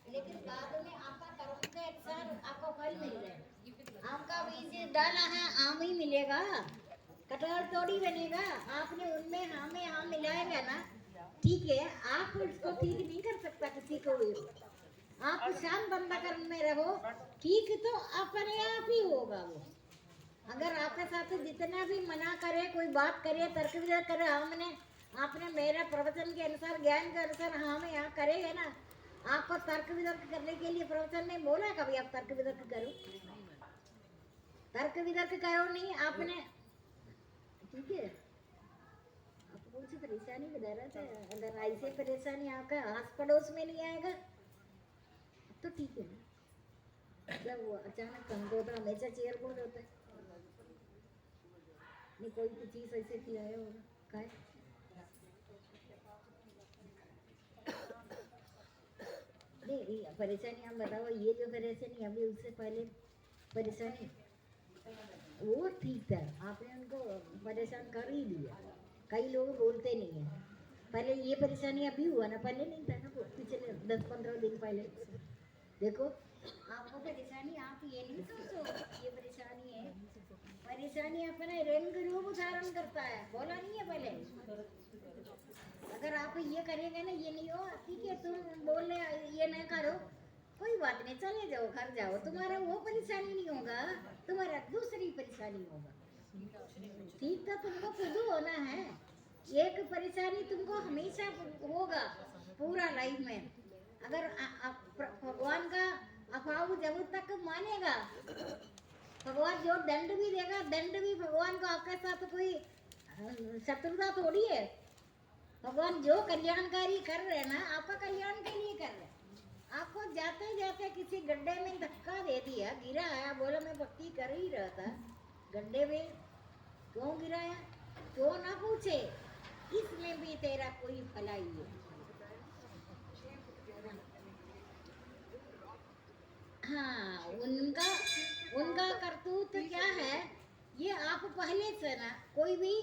लेकिन बाद में आपका कर्म के अनुसार आपको फल मिल रहा है। आपका बीज डाला है, आम ही मिलेगा, कटहल थोड़ी बनेगा। आपने उनमें हाँ में हाँ मिलाएगा ना, ठीक है। आप उसको ठीक नहीं कर सकता किसी को भी। आप शांत बंदा कर्म में रहो, ठीक तो अपने आप ही होगा वो। अगर आपके साथ जितना भी मना करे, कोई बात करे, तर्क वितर्क करे, हमने आपने मेरा प्रवचन के अनुसार, ज्ञान के अनुसार हाँ में यहाँ करेगा ना, आपको तर्क वितर्क करने के लिए प्रवचन ने बोला कभी आप तर्क वितर्क करो? तर्क वितर्क करो नहीं आपने, ठीक है। आपको कुछ परेशानी बता रहा था, अगर ऐसे परेशानी आपका आस पड़ोस में नहीं आएगा तो ठीक है ना। जब वो अचानक कंगोतरा हमेशा चेयर बोर्ड होता है, नहीं कोई भी चीज ऐसे खिलाया होगा खाए। नहीं परेशानी आप बताओ, ये जो परेशानी अभी उससे पहले परेशानी वो ठीक था, आपने उनको परेशान कर ही दिया। कई लोग बोलते नहीं है, पहले ये परेशानी अभी हुआ ना, पहले नहीं था ना, पिछले 10-15 दिन पहले। देखो आपको परेशानी, आप ये नहीं सोचो ये परेशानी है, परेशानी अपना रंग रूप धारण करता है, बोला नहीं है पहले। अगर आप ये करेंगे ना, ये नहीं हो ठीक है, तुम बोल रहे ये नहीं करो, कोई बात नहीं, चले जाओ घर जाओ, तुम्हारा वो परेशानी नहीं होगा, तुम्हारा दूसरी परेशानी होगा। ठीक था, तुमको खुद होना है। एक परेशानी तुमको हमेशा होगा पूरा लाइफ में। अगर भगवान का अभाव जब तक मानेगा, भगवान जो दंड भी देगा, दंड भी भगवान को आपके साथ कोई शत्रुता थोड़ी है। भगवान जो कल्याणकारी कर रहे हैं ना, आपका कल्याण के लिए कर रहे हैं। आपको जाते जाते किसी गड्ढे में धक्का दे दिया, गिरा आया, बोला मैं भक्ति कर ही रहा था, गड्ढे में क्यों गिराया, क्यों ना पूछे, इसमें भी तेरा कोई भलाई है। हाँ, उनका करतूत क्या है, ये आप पहले से ना कोई भी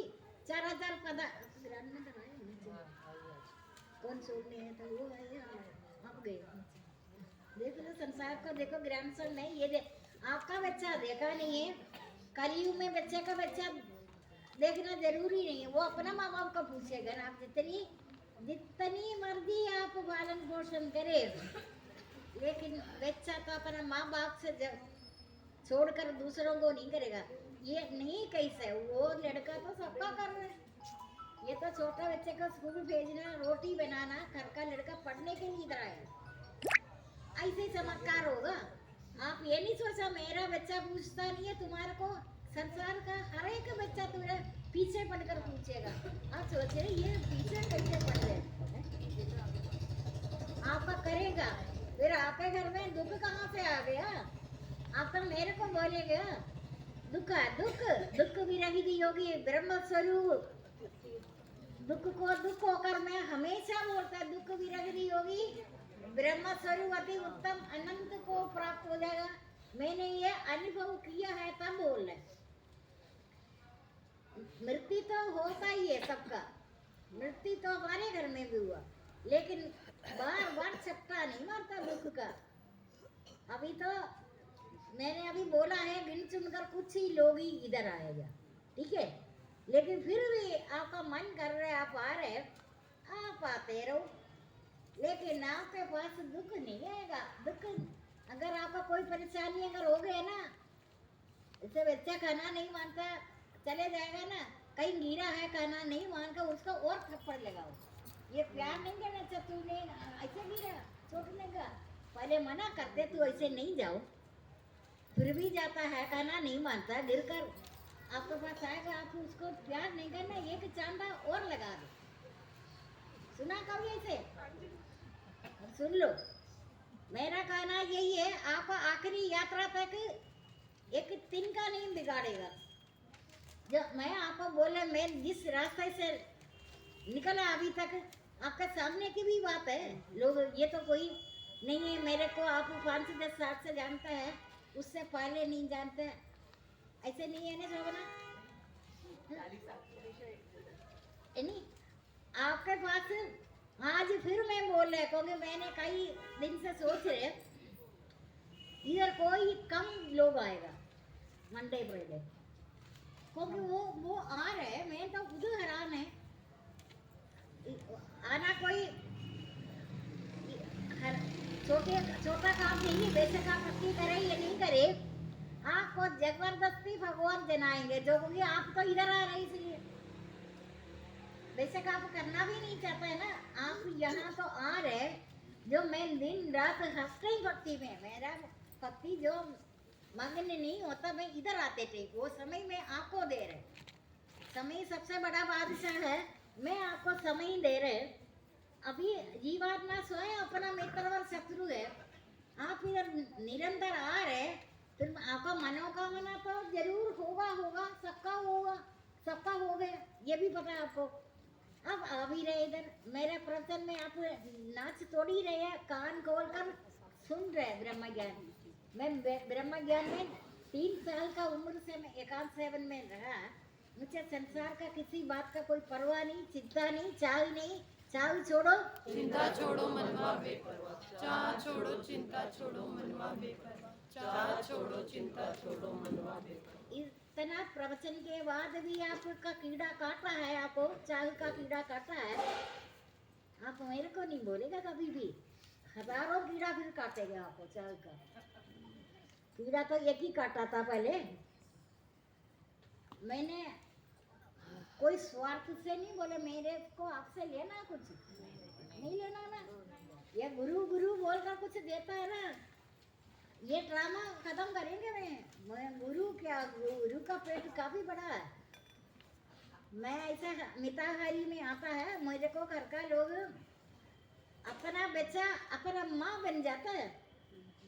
4000 पदा कौन छोड़ने है तो वो है, आप गए देख लो संसार को, देखो ग्रैंडसन नहीं, ये आपका बच्चा देखा नहीं है, कलयुग में बच्चे का बच्चा देखना जरूरी नहीं है, वो अपना माँ बाप का पूछेगा ना। आप जितनी मर्जी आप पालन पोषण करे, लेकिन बच्चा तो अपना माँ बाप से छोड़कर दूसरों को नहीं करेगा। ये नहीं कैसे, वो लड़का तो सबका कर रहा है, ये तो छोटा बच्चे को स्कूल भेजना, रोटी बनाना, घर का लड़का पढ़ने के लिए इधर आया, ऐसे चमत्कार होगा। आप ये नहीं सोचा मेरा बच्चा पूछता नहीं है, तुम्हारे को संसार का हर एक बच्चा तुम्हारे पीछे पढ़कर पूछेगा। आप सोचे ये पीछे कैसे पढ़ रहे, आपका करेगा, फिर आपके घर में दुख कहाँ से आ गया? आप तो मेरे को बोलेगा दुख है, दुख भी रही दी होगी ब्रह्म स्वरूप, दुख को दुख होकर मैं हमेशा बोलता है, दुख भी रह दी होगी ब्रह्म स्वरूप अति उत्तम अनंत को प्राप्त हो जाएगा। मैंने ये अनुभव किया है तब बोल रहे। मृत्यु तो होता ही है सबका, मृत्यु तो हमारे घर में भी हुआ, लेकिन बार बार छट्टा नहीं मारता दुख का। अभी तो मैंने अभी बोला है, गिन चुनकर कुछ ही लोग ही इधर आएगा, ठीक है, लेकिन फिर भी आपका मन कर रहे, आप आ रहे, आप आते रहो, लेकिन आपके पास दुख नहीं आएगा। दुख अगर आपका कोई परेशानी अगर हो गया ना, इससे बच्चा खाना नहीं मानता, चले जाएगा ना, कहीं गिरा है खाना नहीं मानकर उसको और थप्पड़ लगाओ, ये प्यार नहीं करना। अच्छा तूने ऐसे गिरा चोट लगा, पहले मना करते तू ऐसे नहीं जाओ, फिर भी जाता है, खाना नहीं मानता, गिर कर आपके पास आएगा, आप उसको प्यार नहीं करना, एक चांदा और लगा दो। सुना कभी ऐसे? सुन लो, मेरा कहना यही है, आप आखिरी यात्रा तक एक तिनका नहीं बिगाड़ेगा। जब मैं आपको बोले, मैं जिस रास्ते से निकला अभी तक, आपके सामने की भी बात है, लोग ये तो कोई नहीं है मेरे को आप 5 से 10 साल से जानता है, उससे पहले नहीं जानते, ऐसे नहीं है ना शोभना? नहीं, आपके पास आज फिर मैं बोल रहा क्योंकि मैंने कई दिन से सोच रहे इधर कोई कम लोग आएगा मंडे फ्राइडे, क्योंकि वो आ रहे, मैं तो खुद हैरान है। आना कोई छोटा काम नहीं है, बेशक आप पक्की करे या नहीं करे, आपको जबरदस्ती भगवान जनाएंगे जो, क्योंकि आप तो इधर आ रहे इसलिए, बेशक आप करना भी नहीं चाहते है ना, आप यहाँ तो आ रहे। जो मैं दिन रात हंसते ही भक्ति में, मेरा भक्ति जो मग्न नहीं होता, मैं इधर आते थे, वो समय में आपको दे रहे। समय सबसे बड़ा बादशाह है, मैं आपको समय दे रहे। अभी जीवात्मा स्वयं अपना मित्र और शत्रु है, आप इधर निरंतर आ रहे, फिर आपका मनोकामना तो जरूर होगा, सबका हो गया, ये भी पता है आपको। अब आ भी रहे इधर मेरे प्रवचन में, आप नाच तोड़ी रहे हैं, कान खोल कर सुन रहे ब्रह्म ज्ञान। मैं ब्रह्म ज्ञान में 3 साल का उम्र से मैं एकांत सेवन में रहा, मुझे संसार का किसी बात का कोई परवाह नहीं, चिंता नहीं, चाह नहीं। चाह छोड़ो चिंता छोड़ो मनवा बेपरवाह, चाह छोड़ो चिंता छोड़ो मनवा बेपरवाह, चाह छोड़ो चिंता छोड़ो मनवा बेपरवाह। इतना प्रवचन के बाद भी आपका कीड़ा काटा है, आपको चाह का कीड़ा काटा है, आप मेरे को नहीं बोलेगा कभी भी, हजारों कीड़ा फिर काटेगा आपको। चाह का कीड़ा तो एक ही काटा था पहले। मैंने कोई स्वार्थ से नहीं बोले, मेरे को आपसे लेना कुछ नहीं लेना ना, ये गुरु गुरु बोल कर कुछ देता है ना, ये ड्रामा खत्म करेंगे। मैं गुरु क्या, गुरु का पेट काफी बड़ा है। मैं ऐसा मिताहारी में आता है, मेरे को घर का लोग अपना बच्चा अपना माँ बन जाता है।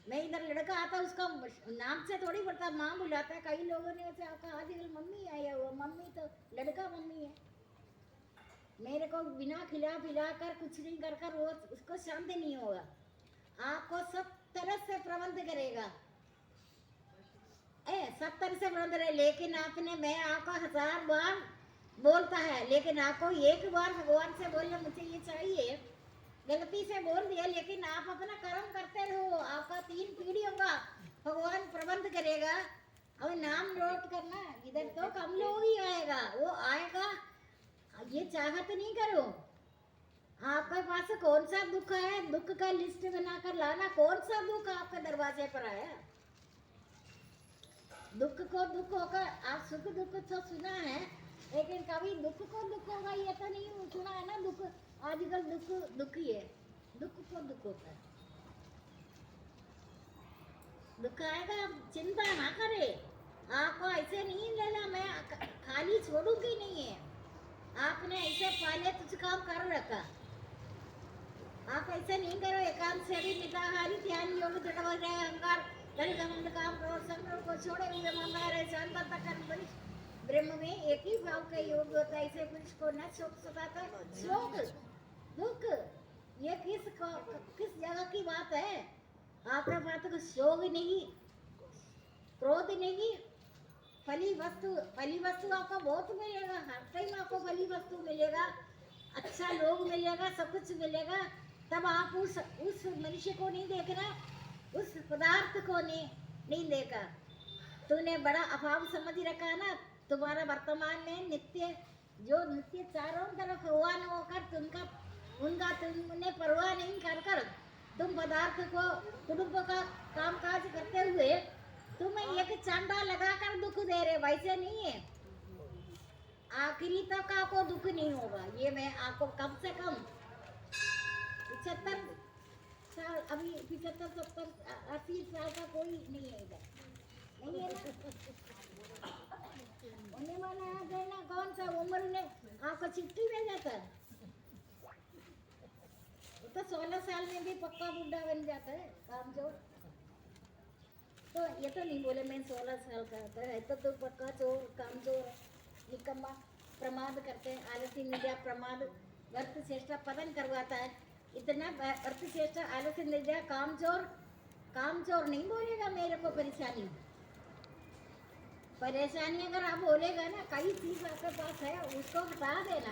मैं इधर लड़का आता, उसका नाम से थोड़ी पड़ता, माँ बुलाता है। कई लोगों ने ऐसे कहा आजकल मम्मी आया हुआ, मम्मी तो लड़का मम्मी है। मेरे को बिना खिला पिला कर कुछ नहीं कर कर वो उसको शांति नहीं होगा, आपको सब तरह से प्रबंध करेगा, सब तरह से प्रबंध रहे। लेकिन आपने, मैं आपका 1000 बार बोलता है, लेकिन आपको एक बार भगवान से बोलना मुझे ये चाहिए, गलती से बोल दिया, लेकिन आप अपना कर्म करते रहो, आपका 3 पीढ़ियों का भगवान प्रबंध करेगा। और नाम नोट करना, इधर तो कम लोग ही आएगा, वो आएगा, ये चाहत नहीं करो। आपके पास कौन सा दुख है, दुख का लिस्ट बनाकर लाना, कौन सा दुख आपके दरवाजे पर आया। दुख को दुख होकर, आप सुख दुख तो सुना है, लेकिन कभी दुख को दुख होगा ये तो नहीं सुना है ना। दुख आजकल दुख ही है, दुख को दुख होता है, दुख आएगा, चिंता ना करे। आपको ऐसे नहीं लेना, मैं खाली छोड़ूंगी नहीं है। आपने ऐसे पहले कुछ काम कर रखा, आप ऐसे नहीं करो। एकांत से भी निताहारी ध्यान योग दृढ़ हो जाए, अहंकार दल काम क्रोध संग्रह को छोड़े हुए मंगा रहे, शांतता कर्म पुरुष ब्रह्म में एक ही भाव का योग होता है। ऐसे पुरुष को न शोक सताता, शोक दुख ये किस जगह की बात है। आपका बात को शोक नहीं, क्रोध नहीं, फली वस्तु आपको बहुत मिलेगा, हर टाइम आपको फली वस्तु मिलेगा, अच्छा लोग मिलेगा, सब कुछ मिलेगा। तब आप उस मनुष्य को नहीं देखना, उस पदार्थ को नहीं देखा। तूने बड़ा अभाव समझ रखा ना, तुम्हारा वर्तमान में नित्य जो नित्य चारों तरफ भगवान होकर उनका तुमने परवाह नहीं कर तुम पदार्थ को कुटुंब का कामकाज करते हुए तुम्हें एक चांदा लगाकर दुख दे रहे, वैसे नहीं है। आखिरी तक आपको दुख नहीं होगा, ये मैं आपको कम से कम 75 साल, अभी 75 70 80 साल का कोई नहीं है इधर, नहीं है ना। होने वाला है ना, कौन सा उम्र ने आपको चिट्ठी भेजा था, तो 16 साल में भी पक्का बुढ़ा बन जाता है कामचोर। तो ये तो नहीं बोले मैं 16 साल का होता है तो पक्का चोर कामचोर निकम्मा, प्रमाद करते हैं, आलसी निद्रा प्रमाद व्यर्थ चेष्टा पतन करवाता है। इतना व्यर्थ चेष्टा आलसी निद्रा कामचोर नहीं बोलेगा मेरे को परेशानी। परेशानी अगर आप बोलेगा ना, कई चीज आपके पास है उसको हटा देना,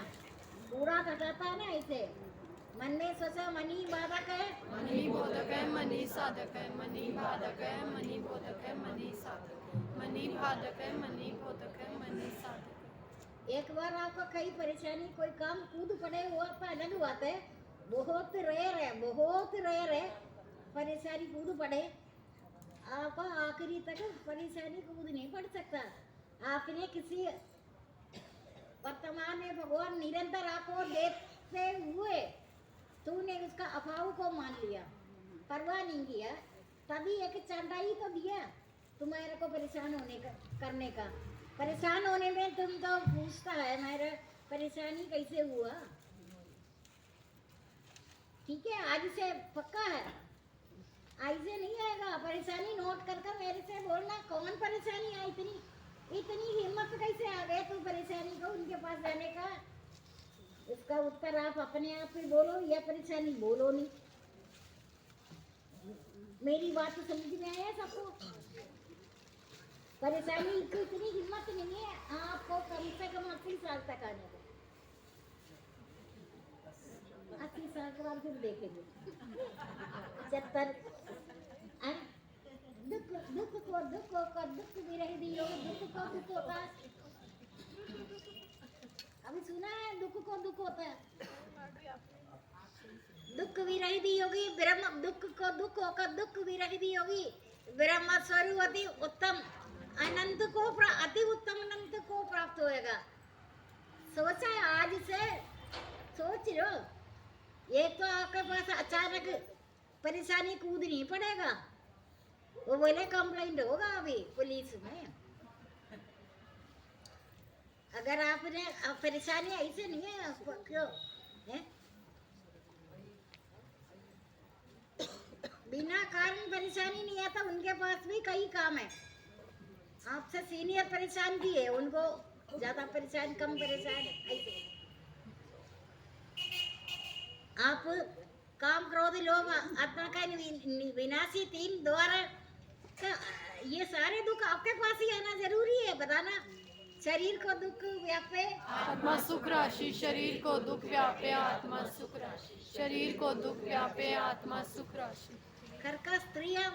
पूरा घटाता है ना ऐसे। मन में सोचा मनी बाधक है, मनी बोधक है मनी साधक है, मनी बाधक है मनी बोधक है, मनी साधक है, मनी बाधक है मनी बोधक है, मनी साधक है। एक बार आपको कई परेशानी कोई काम कूद पड़े वो आपका अलग बात है, बहुत रेयर है, बहुत रेयर है परेशानी कूद पड़े। आपको आखिरी तक परेशानी कूद नहीं पड़ सकता। आपने किसी वर्तमान में भगवान निरंतर आपको देते हुए तूने उसका अभाव को मान लिया, परवाह नहीं किया, तभी एक चंडाई तो दिया तुम्हारे को परेशान होने का करने का। परेशान होने में तुम तो पूछता है मेरा परेशानी कैसे हुआ। ठीक है, आज से पक्का है, ऐसे नहीं आएगा। परेशानी नोट कर कर मेरे से बोलना, कौन परेशानी है, इतनी हिम्मत कैसे आ गए तू परेशानी को उनके पास जाने का। इसका उत्तर आप अपने आप ही बोलो, या परेशानी बोलो नहीं। मेरी बात तो समझ में आया सबको? परेशानी की इतनी हिम्मत नहीं है आपको कम से कम 80 साल तक आने को। 80 साल के बाद फिर देखेंगे 75। दुख दुख को दुख होकर दुख भी रह दियो, दुख को दुख होता है। अभी सुना है दुख को दुख होता है। दुख भी रह दी होगी ब्रह्म, दुख को दुख होकर दुख भी रह दी होगी। ब्रह्म स्वरूप अति उत्तम अनंत को अति उत्तम अनंत को प्राप्त होएगा। सोचा है आज से, सोच लो। एक तो आपके पास अचानक परेशानी कूद नहीं पड़ेगा, वो बोले कंप्लेंट होगा अभी पुलिस में। अगर आपने परेशानी ऐसे नहीं है क्यों है? बिना कारण परेशानी नहीं आता, उनके पास भी कई काम है। आपसे सीनियर परेशान भी है, उनको ज्यादा परेशान कम परेशान ऐसे। आप काम क्रोध लोभ आत्मा का विनाशी तीन द्वारा ये सारे दुख आपके पास ही आना जरूरी है। बताना, शरीर को दुख व्यापे आत्मा सुख राशि, शरीर को दुख व्यापे आत्मा सुख राशि, शरीर को दुख व्यापे आत्मा सुख राशि। घर का स्त्रियां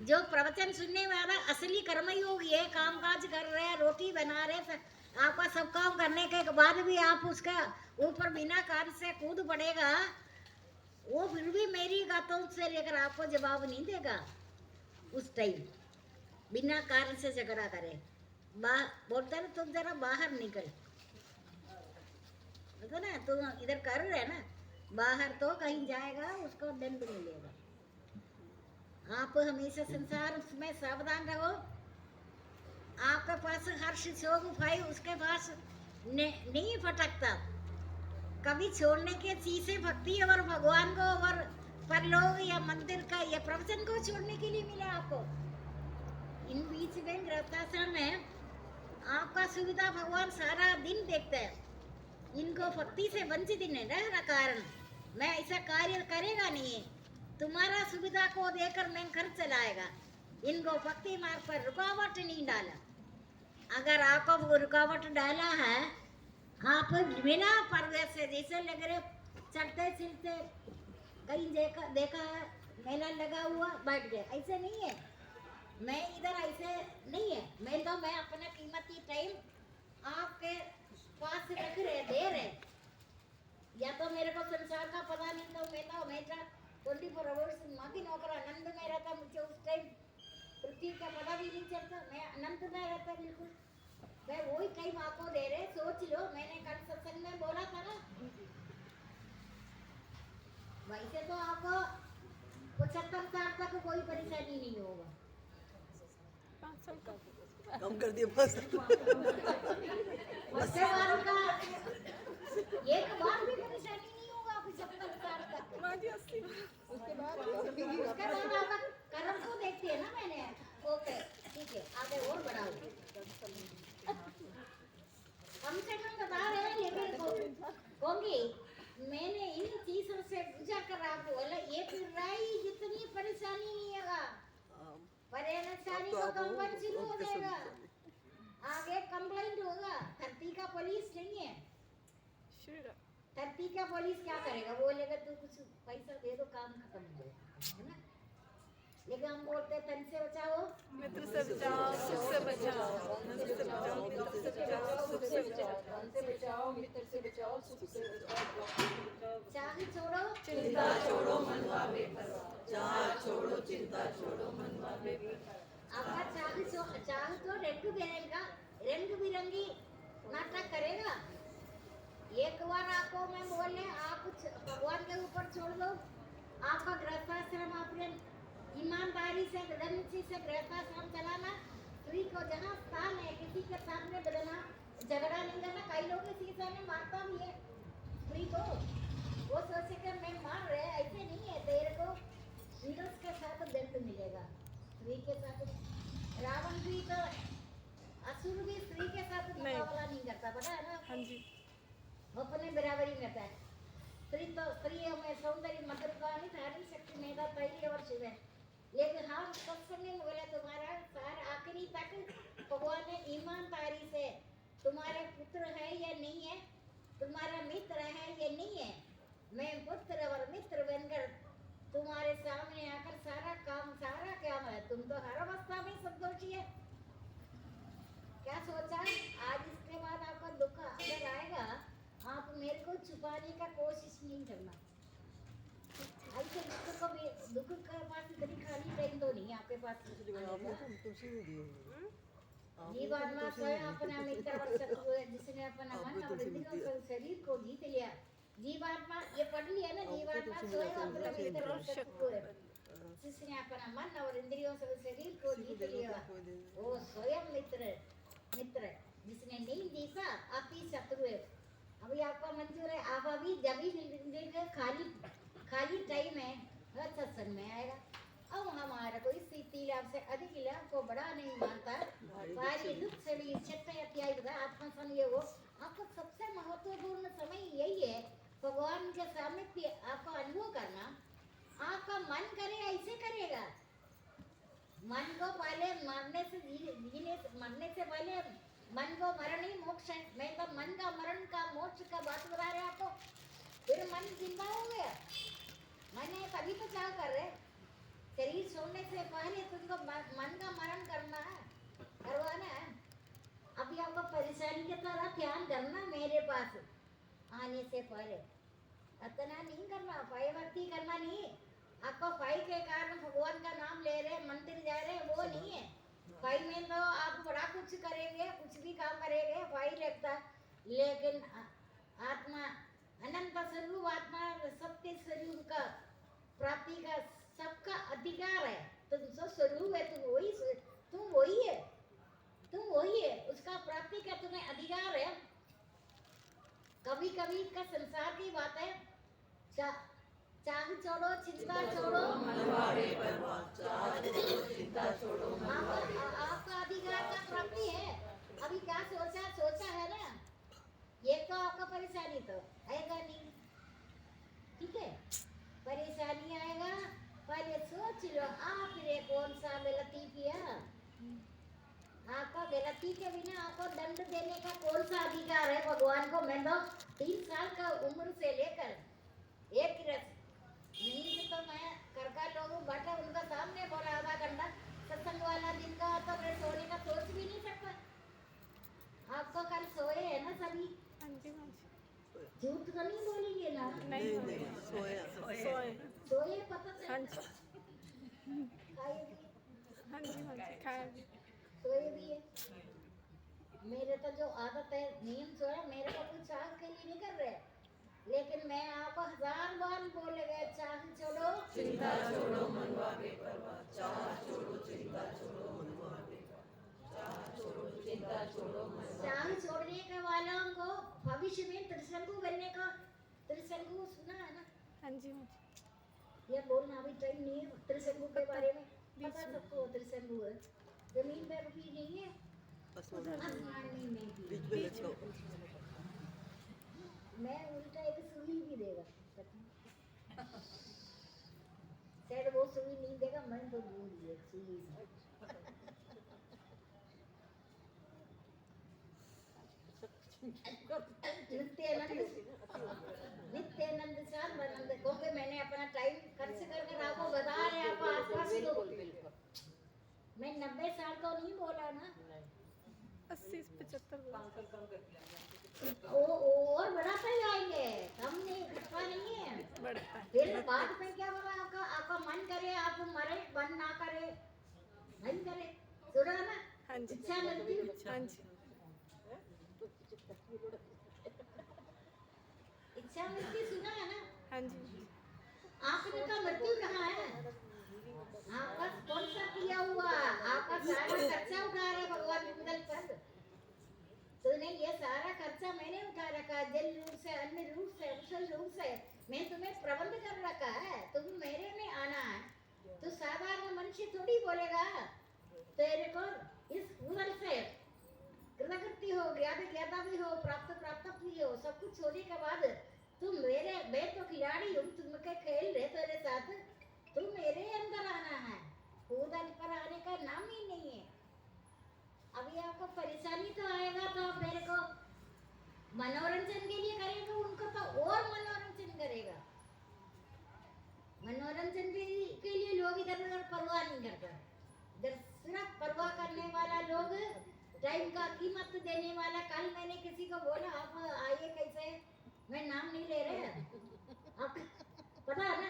जो प्रवचन सुनने वाला असली कर्मयोगी है, काम काज कर रहे हैं, रोटी बना रहे, आपका सब काम करने के बाद भी आप उसका ऊपर बिना कारण से कूद पड़ेगा, वो फिर भी मेरी बातों से लेकर आपको जवाब नहीं देगा। उस टाइम बिना कारण से झगड़ा करे, बोलता ना तुम जरा बाहर निकल, तो ना तुम इधर कर रहे ना, बाहर तो कहीं जाएगा उसको दंड मिलेगा। आप हमेशा संसार में सावधान रहो। आपके पास हर्ष शोक भाई उसके पास नहीं फटकता। कभी छोड़ने के चीजें भक्ति और भगवान को और परलोक या मंदिर का या प्रवचन को छोड़ने के लिए मिला आपको। इन बीच में गृहस्थाश्रम में आपका सुविधा भगवान सारा दिन देखता है। इनको भक्ति से वंचित नहीं रहना कारण मैं ऐसा कार्य करेगा नहीं है। तुम्हारा सुविधा को देकर मैं घर चलाएगा। इनको भक्ति मार्ग पर रुकावट नहीं डाला। अगर आपको वो रुकावट डाला है, आप बिना पर्दे से जैसे लग रहे चलते चलते कहीं देखा है मेला लगा हुआ बैठ गए, ऐसे नहीं है। मैं इधर ऐसे नहीं है। मैं अपना कीमती टाइम आपके पास रख रहे दे रहे। या तो मेरे को संसार का पता नहीं, तो मैं तो हमेशा 24 आवर्स माँ की नौकर आनंद में रहता। मुझे उस टाइम पृथ्वी का पता भी नहीं चलता, मैं अनंत में रहता बिल्कुल। मैं वही टाइम आपको दे रहे। सोच लो, मैंने कल सत्संग में बोला था ना, वैसे तो आपको 75 साल तक कोई परेशानी नहीं होगा। कम कर दिए बस। उसके बाद का एक बार भी परेशानी नहीं होगा आपको 70 साल तक। उसके बाद आपका कर्म को देखते हैं ना मैंने। ओके ठीक है, आगे और बढ़ाओ। कम से कम बता रहे हैं, लेकिन होंगी मैंने इन चीजों से गुजर कर आपको बोला, ये फिर राई जितनी परेशानी नहीं होगा, परेशानी को कंपन शुरू हो जाएगा। आगे कंप्लेंट होगा। धरती का पुलिस नहीं है। श्री राम। धरती का पुलिस क्या करेगा? बोलेगा तू कुछ पैसा दे दो, काम खत्म हो जाएगा, है ना? लेकिन हम बोलते हैं तन से बचाओ, मित्र से बचाओ, सुख से बचाओ। धन से बचाओ, मित्र से बचाओ, सुख से बचाओ। धन से बचाओ, मित्र से बचाओ, सुख से बचाओ। चाह छोड़ो, चिंता छोड़ो, मनवा बेपरवाह। चाह छोड़ो, चिंता छोड़ो, मनवा बेपरवाह। आपका चाह तो रंग बिरंगी नाटक करेगा। एक बार आपको मैं बोले आप भगवान के ऊपर छोड़ दो, आपका गृहस्थाश्रम अपने ईमानदारी से गृहस्थाश्रम चलाना, स्त्री को जहाँ स्थान है किसी के सामने बदलना, झगड़ा नहीं करना। कई लोग इसी सामने मारता भी है स्त्री को, वो सोचे कि मैं मार रहे, ऐसे नहीं है। तेरे को वीरस के साथ दंड मिलेगा। स्त्री के साथ रावण भी तो, असुर भी स्त्री के साथ मुकाबला नहीं करता, पता है ना? हाँ जी। वो अपने बराबरी में करता है। स्त्री में सौंदर्य मधुर कहानी धारण शक्ति मेधा तैली और शिव है। लेकिन हम सत्संग में बोले तुम्हारा सार आखिरी तक भगवान ने ईमानदारी से, तुम्हारे पुत्र है या नहीं है, तुम्हारा मित्र है या नहीं है, मैं पुत्र और मित्र बनकर तुम्हारे सामने आकर सारा काम है। तुम तो हर अवस्था में संतोषी है। क्या सोचा? आज इसके बाद आपका दुख अगर आएगा, आप मेरे को छुपाने का कोशिश नहीं करना। ऐसे दुख का पास इतनी खाली टाइम तो नहीं आपके पास। आपने तुलसी नहीं दी होगी। जीवात्मा स्वयं अपना मित्र और शत्रु है, जिसने अपना मन और इंद्रियों से शरीर को जीत लिया। जीवात्मा ये पढ़ लिया ना, जीवात्मा स्वयं अपना मित्र और शत्रु है, जिसने अपना मन और इंद्रियों से शरीर को जीत लिया। वो स्वयं मित्र जिसने नहीं जीता आपकी शत्रु है। अभी आपका मंजूर है, आप अभी जब भी खाली टाइम है सत्संग में आएगा। अब हमारा कोई स्थिति लाभ से अधिक लाभ को बड़ा नहीं मानता। भारी दुख से भी आत्मा संयोग हो। आपको सबसे महत्वपूर्ण समय यही है, भगवान के सामने आपका अनुभव करना। आपका मन करे ऐसे करेगा। मन को पहले मरने से पहले मन को मरण ही मोक्ष है। मैं तो मन का मरण का मोक्ष का बात बता रहे आपको। फिर मन जिंदा हो गया। मन है तभी तो क्या कर रहे? शरीर छोड़ने से पहले तुमको मन का मरण करवाना है। अभी आपको परेशानी के तरह ध्यान करना, मेरे पास आने से पहले इतना नहीं करना, भयभक्ति करना नहीं। आपको भय के कारण भगवान का नाम ले रहे, मंदिर जा रहे, वो नहीं है। भय में तो आप बड़ा कुछ करेंगे, कुछ भी काम करेंगे, भय लगता। लेकिन आत्मा अनंत स्वरूप, आत्मा सत्य स्वरूप का प्राप्ति का सबका अधिकार है। तुम जो स्वरूप है, तुम वही है, उसका प्राप्ति का तुम्हें अधिकार है। कभी कभी का संसार की बात है, चाह छोड़ो, चिंता छोड़ो, मनवा बेपरवाह। चाह छोड़ो, चिंता छोड़ो, मनवा बेपरवाह। आपका अधिकार का प्राप्ति है। अभी क्या सोचा है ना, ये तो आपका परेशानी तो आएगा नहीं, ठीक है? परेशानी आएगा, पहले सोच लो आपने कौन सा गलती किया। आपका गलती के बिना आपको दंड देने का कौन सा अधिकार है भगवान को? मैं तो 3 साल का उम्र से लेकर एक रस नींद तो मैं करका लोगों बैठा उनका सामने बोला आधा घंटा सत्संग वाला दिन का, तो मैं सोने का सोच भी नहीं सकता। आपको कल सोए है ना सभी? हाँ जी, हाँ जी। झूठ तो नहीं बोलेंगे ना? नहीं नहीं, सोया। सोए पता चला। हाँ जी, खाए भी, हाँ जी, हाँ जी, खाया भी। सोए भी है। मेरे तो जो आदत है नींद सोया, मेरे को कुछ चाह के लिए नहीं कर रहे, लेकिन मैं आपको 1000 बार बोले गए, चाह छोड़ो, चिंता छोड़ो, मनवा बेपरवाह। चाह छोड़ो, चिंता छोड़ो, मनवा बेपरवाह। चाह छोड़ो, चिंता छोड़ो, चाह छोड़ने के वालों को भविष्य में त्रिशंकु बनने का, त्रिशंकु सुना है ना? हाँ जी, हाँ जी। ये बोलना अभी टाइम नहीं है त्रिशंकु के बारे में। पता सबको त्रिशंकु है। जमीन पे भी नहीं है, आसमान में नहीं है। बीच में लचको। मैं उल्टा एक सुई भी देगा, शायद वो सुई नहीं देगा, मैं तो दूर ही है सुई से। नित्यानंद सर्वानंद, क्योंकि मैंने अपना टाइम खर्च कर आपको बताया है, आपको आसपास ही बिल्कुल बिल्कुल मैं 90 साल तो नहीं बोला ना, 80 75 5 साल कम कर दिया वो और बढ़ाते ही आएंगे, कम नहीं घटवा नहीं है। बढ़ता है। फिर बाद में क्या बोला, आपका आपका मन करे आप मरे, मन ना करे नहीं करे, सुना ना, हाँ जी इच्छा मृत्यु, हाँ जी इच्छा मृत्यु सुना है ना। हाँ जी आपने का मृत्यु कहाँ है, आपका कौन सा किया हुआ, आपका सारा खर्चा उठा रहे भगवान मंगल पर, तूने ये सारा खर्चा मैंने उठा रखा, जल रूप से, अन्न रूप से, औषध रूप से मैं तुम्हें प्रबंध कर रखा है, तुम मेरे में आना है। तो साधारण मनुष्य थोड़ी बोलेगा तेरे को इस उदर से कृतकृति हो, ज्ञाता भी हो, प्राप्त भी हो, सब कुछ होने के बाद तुम मेरे, मैं तो खिलाड़ी हूँ, तुम के खेल रहे तेरे साथ, तुम मेरे अंदर आना है, उदर पर आने का नाम ही नहीं है। अभी आपको परेशानी तो आएगा तो आप मेरे को मनोरंजन के लिए करेगा, उनको तो और मनोरंजन करेगा। मनोरंजन के लिए लोग इधर उधर परवाह नहीं करता, इधर सिर्फ परवाह करने वाला लोग, टाइम का कीमत देने वाला। कल मैंने किसी को बोला आप आइए, कैसे, मैं नाम नहीं ले रहे, आप पता है ना,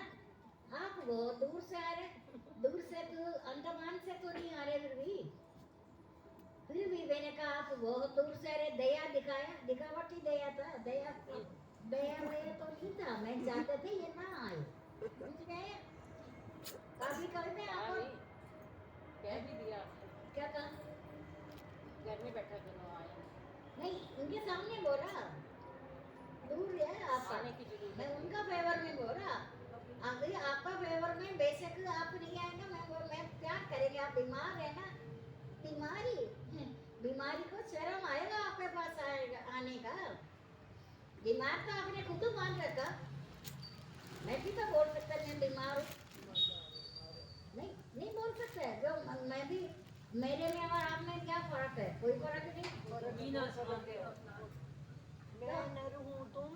आप बहुत दूर से आ रहे, दूर से तो अंडमान से तो नहीं आ रहे, फिर भी मैंने कहा आप बहुत दूर से अरे दया दिखाया, दिखावटी दया था, दया दया वया तो नहीं था, मैं चाहते थे ये ना आए, समझ गए। कभी कभी मैं आपको कह भी दिया क्या कहा, घर में बैठा करो आए नहीं उनके सामने बोला, दूर है आपका, आने की जरूरत मैं उनका फेवर में बोला, अभी आपका फेवर में बेशक आप नहीं आएंगे, मैं क्या करेंगे, आप बीमार है ना, बीमारी को शर्म आएगा आपके पास आएगा आने का, बीमार तो आपने खुद मान रखा, मैं भी तो बोल सकता मैं बीमार हूँ, नहीं बोल सकते, जो मैं भी, मेरे में और आप में क्या फर्क है, कोई फर्क नहीं, बिना समझे मैं नर हूँ तुम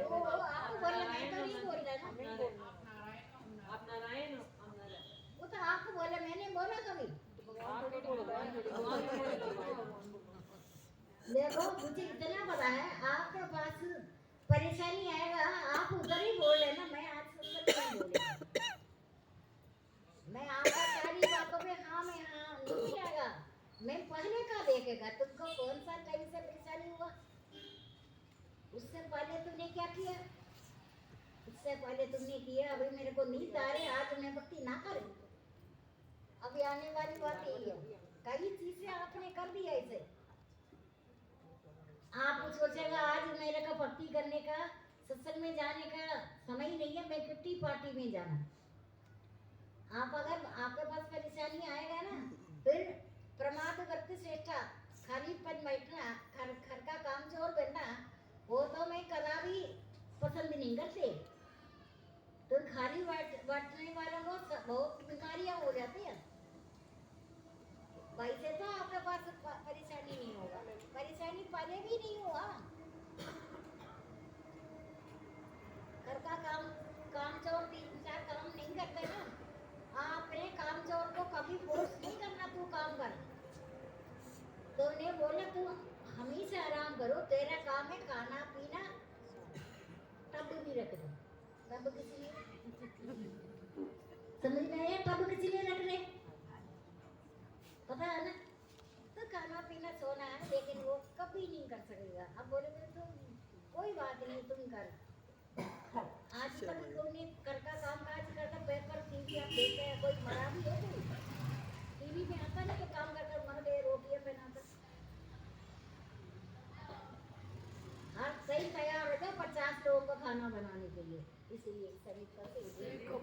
वो आपको बोला, मैं तो नहीं बोल रहा ना, आप नारायण हो, हम नारायण। वो तो आपको बोला, मैंने बोला कभी, आप थोड़ी भगवान थोड़ी भगवान थोड़ी देखो मुझे इतना पता है, आपके पास परेशानी आएगा आप उधर ही बोल लेना, मैं आज सत्संग नहीं बोलेगा, मैं आपका सारी बातों में हाँ में हाँ नहीं आएगा, मैं पहले का देखेगा तुमको कौन सा टाइम से परेशानी हुआ, उससे पहले तुमने क्या किया, उससे पहले तुमने किया, अभी मेरे को नींद आ रही, आज मैं भक्ति ना करूं, अभी आने वाली बात यही है, कई चीजें आपने कर दिया ऐसे, आप सोचेगा आज मेरे को भक्ति करने का, सत्संग में जाने का समय नहीं है, मैं किट्टी पार्टी में जाना, आप अगर आपके पास परेशानी आएगा ना, फिर प्रमाद वर्त श्रेष्ठा, खाली पन बैठना, घर का काम चोर करना, वो तो मैं कदापि पसंद नहीं करते, तो खाली बैठने वालों को बहुत बीमारियां हो जाती हैं, वैसे तो आपके पास परेशानी नहीं होगा, परेशानी पहले भी नहीं हुआ, घर का काम चोर 3-4 काम नहीं करते ना, आपने काम चोर को कभी फोर्स नहीं करना तू काम कर, तो उन्हें बोला तू हमेशा आराम करो, तेरा काम है खाना पीना, तब भी रख दो, तब किसी ने समझ में आया, तब किसी ने रख ले, पता है ना, तो खाना पीना सोना है, लेकिन वो कभी नहीं कर सकेगा, अब बोले तुम कोई बात नहीं तुम कर, आज तक तुमने घर का काम काज करता, पेपर टीवी आप देखते हैं, कोई मरा भी है, टीवी में आता नहीं कि काम कर मर गए, रोटियां बनाता, हर सही तैयार हो जाए 50 लोगों का खाना बनाने के लिए, इसलिए शरीर का